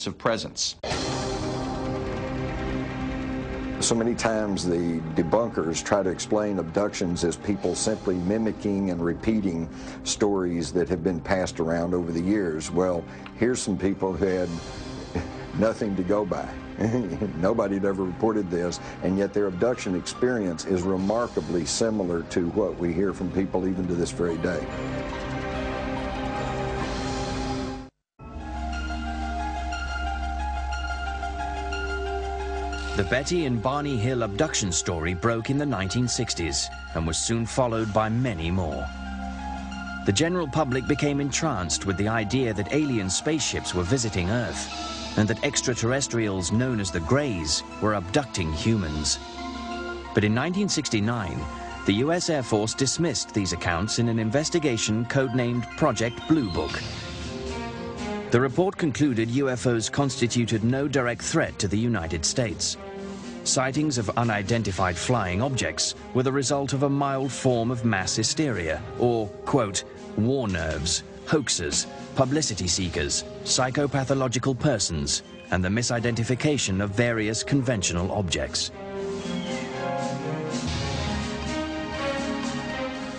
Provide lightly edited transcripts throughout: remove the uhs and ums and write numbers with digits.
of presence. So many times the debunkers try to explain abductions as people simply mimicking and repeating stories that have been passed around over the years. Well, here's some people who had nothing to go by. Nobody had ever reported this, and yet their abduction experience is remarkably similar to what we hear from people even to this very day. The Betty and Barney Hill abduction story broke in the 1960s and was soon followed by many more. The general public became entranced with the idea that alien spaceships were visiting Earth and that extraterrestrials known as the Greys were abducting humans. But in 1969, the US Air Force dismissed these accounts in an investigation codenamed Project Blue Book. The report concluded UFOs constituted no direct threat to the United States. Sightings of unidentified flying objects were the result of a mild form of mass hysteria, or, quote, war nerves, hoaxes, publicity seekers, psychopathological persons, and the misidentification of various conventional objects.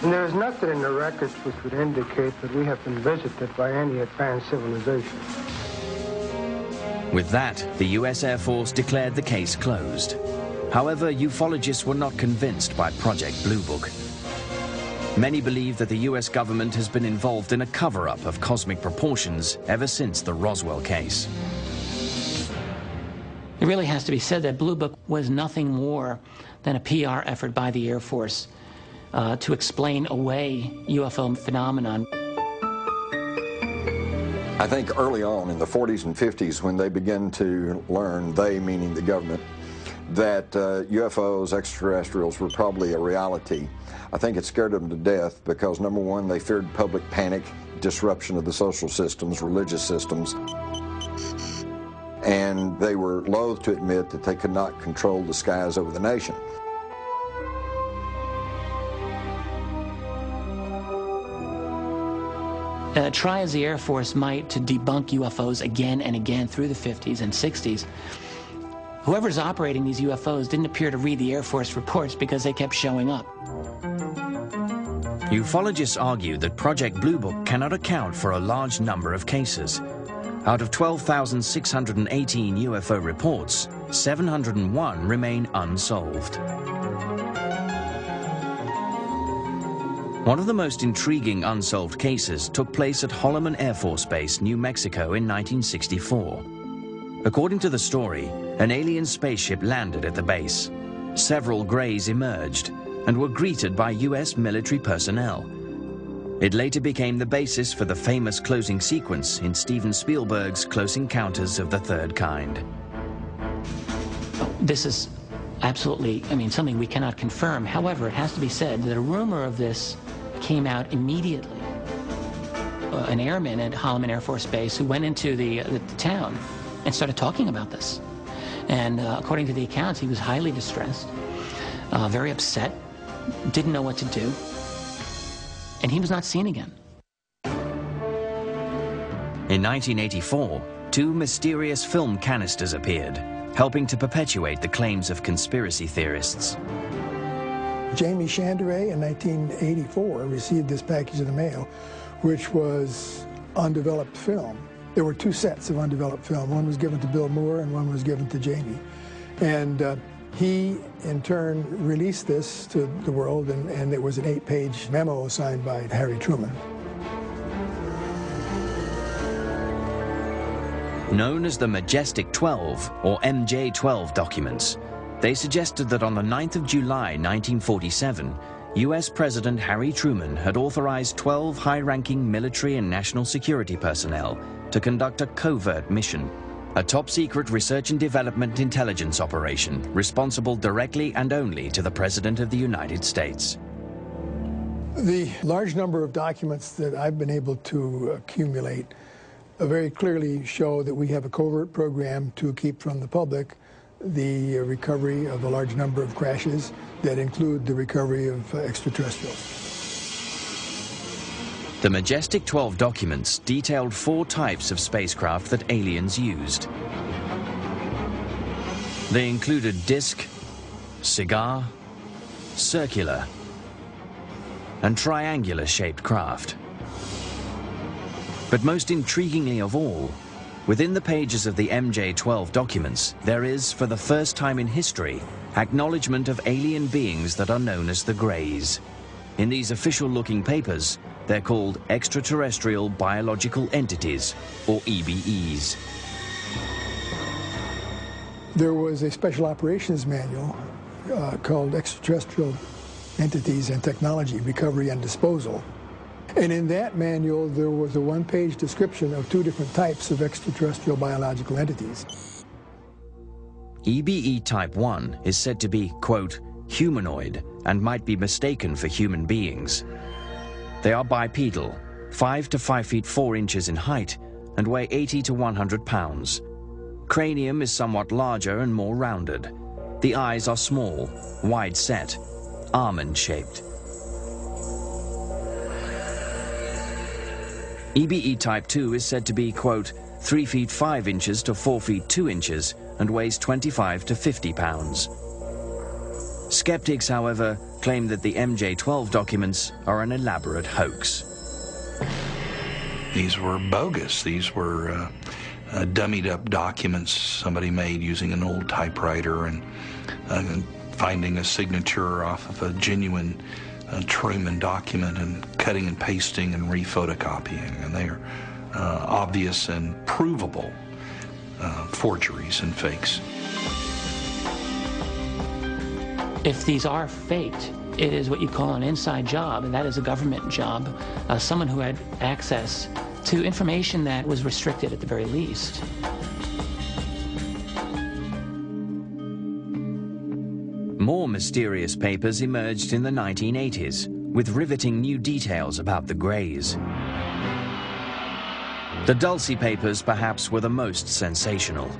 And there is nothing in the records which would indicate that we have been visited by any advanced civilization. With that, the US Air Force declared the case closed. However, ufologists were not convinced by Project Blue Book. Many believe that the US government has been involved in a cover-up of cosmic proportions ever since the Roswell case. It really has to be said that Blue Book was nothing more than a PR effort by the Air Force to explain away UFO phenomenon. I think early on in the 40s and 50s, when they began to learn, they meaning the government, that UFOs, extraterrestrials, were probably a reality, I think it scared them to death because, number one, they feared public panic, disruption of the social systems, religious systems, and they were loath to admit that they could not control the skies over the nation. Try as the Air Force might to debunk UFOs again and again through the 50s and 60s, whoever's operating these UFOs didn't appear to read the Air Force reports because they kept showing up. Ufologists argue that Project Blue Book cannot account for a large number of cases. Out of 12,618 UFO reports, 701 remain unsolved. One of the most intriguing unsolved cases took place at Holloman Air Force Base, New Mexico in 1964. According to the story, an alien spaceship landed at the base. Several Greys emerged and were greeted by US military personnel. It later became the basis for the famous closing sequence in Steven Spielberg's Close Encounters of the Third Kind. This is absolutely, something we cannot confirm. However, it has to be said that a rumor of this came out immediately. An airman at Holloman Air Force Base who went into the town and started talking about this. And according to the accounts, he was highly distressed, very upset, didn't know what to do, and he was not seen again. In 1984, two mysterious film canisters appeared, helping to perpetuate the claims of conspiracy theorists. Jamie Chandray in 1984 received this package in the mail, which was undeveloped film. There were two sets of undeveloped film. One was given to Bill Moore and one was given to Jamie. And he, in turn, released this to the world, and it was an 8-page memo signed by Harry Truman. Known as the Majestic 12, or MJ-12 documents, they suggested that on the 9th of July 1947, US President Harry Truman had authorized 12 high-ranking military and national security personnel to conduct a covert mission, a top-secret research and development intelligence operation responsible directly and only to the President of the United States. The large number of documents that I've been able to accumulate very clearly show that we have a covert program to keep from the public the recovery of a large number of crashes that include the recovery of extraterrestrials. The Majestic 12 documents detailed 4 types of spacecraft that aliens used. They included disc, cigar, circular, and triangular-shaped craft. But most intriguingly of all, within the pages of the MJ-12 documents, there is, for the first time in history, acknowledgement of alien beings that are known as the Greys. In these official-looking papers, they're called Extraterrestrial Biological Entities, or EBEs. There was a special operations manual called Extraterrestrial Entities and Technology, Recovery and Disposal. And in that manual, there was a one-page description of 2 different types of extraterrestrial biological entities. EBE Type 1 is said to be, quote, humanoid and might be mistaken for human beings. They are bipedal, 5 to 5 feet 4 inches in height, and weigh 80 to 100 pounds. Cranium is somewhat larger and more rounded. The eyes are small, wide-set, almond-shaped. EBE Type 2 is said to be, quote, 3 feet 5 inches to 4 feet 2 inches and weighs 25 to 50 pounds. Skeptics, however, claim that the MJ-12 documents are an elaborate hoax. These were bogus. These were dummied-up documents somebody made using an old typewriter and finding a signature off of a genuine Truman document and cutting and pasting and re-photocopying. And they are obvious and provable forgeries and fakes. If these are faked, it is what you call an inside job, and that is a government job, someone who had access to information that was restricted at the very least. More mysterious papers emerged in the 1980s, with riveting new details about the Greys. The Dulce papers perhaps were the most sensational.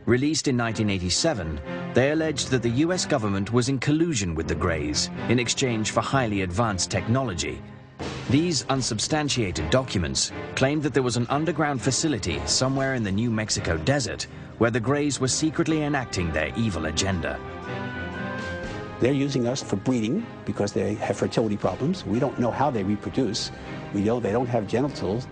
Released in 1987, they alleged that the US government was in collusion with the Greys in exchange for highly advanced technology. These unsubstantiated documents claimed that there was an underground facility somewhere in the New Mexico desert where the Greys were secretly enacting their evil agenda. They're using us for breeding because they have fertility problems. We don't know how they reproduce. We know they don't have genitals.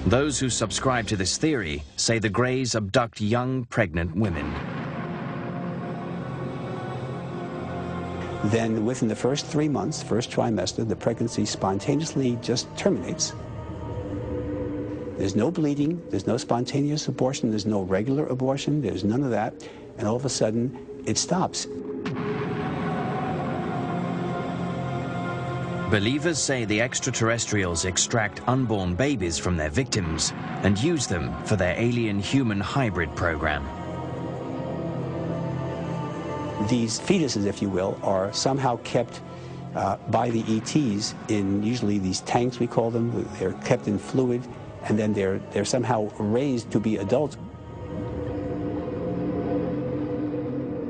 Those who subscribe to this theory say the Greys abduct young, pregnant women. Then within the first 3 months, first trimester, the pregnancy spontaneously just terminates. There's no bleeding, there's no spontaneous abortion, there's no regular abortion, there's none of that, and all of a sudden it stops. Believers say the extraterrestrials extract unborn babies from their victims and use them for their alien-human hybrid program. These fetuses, if you will, are somehow kept by the ETs in usually these tanks, we call them. They're kept in fluid, and then they're somehow raised to be adults.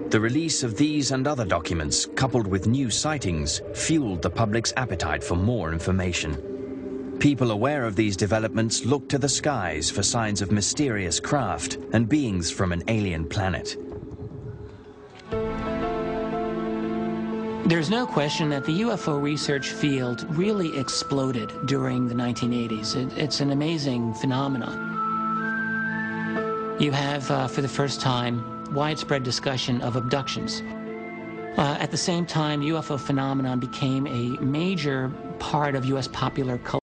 The release of these and other documents, coupled with new sightings, fueled the public's appetite for more information. People aware of these developments looked to the skies for signs of mysterious craft and beings from an alien planet. There's no question that the UFO research field really exploded during the 1980s. It's an amazing phenomenon. You have, for the first time, widespread discussion of abductions. At the same time, UFO phenomenon became a major part of U.S. popular culture.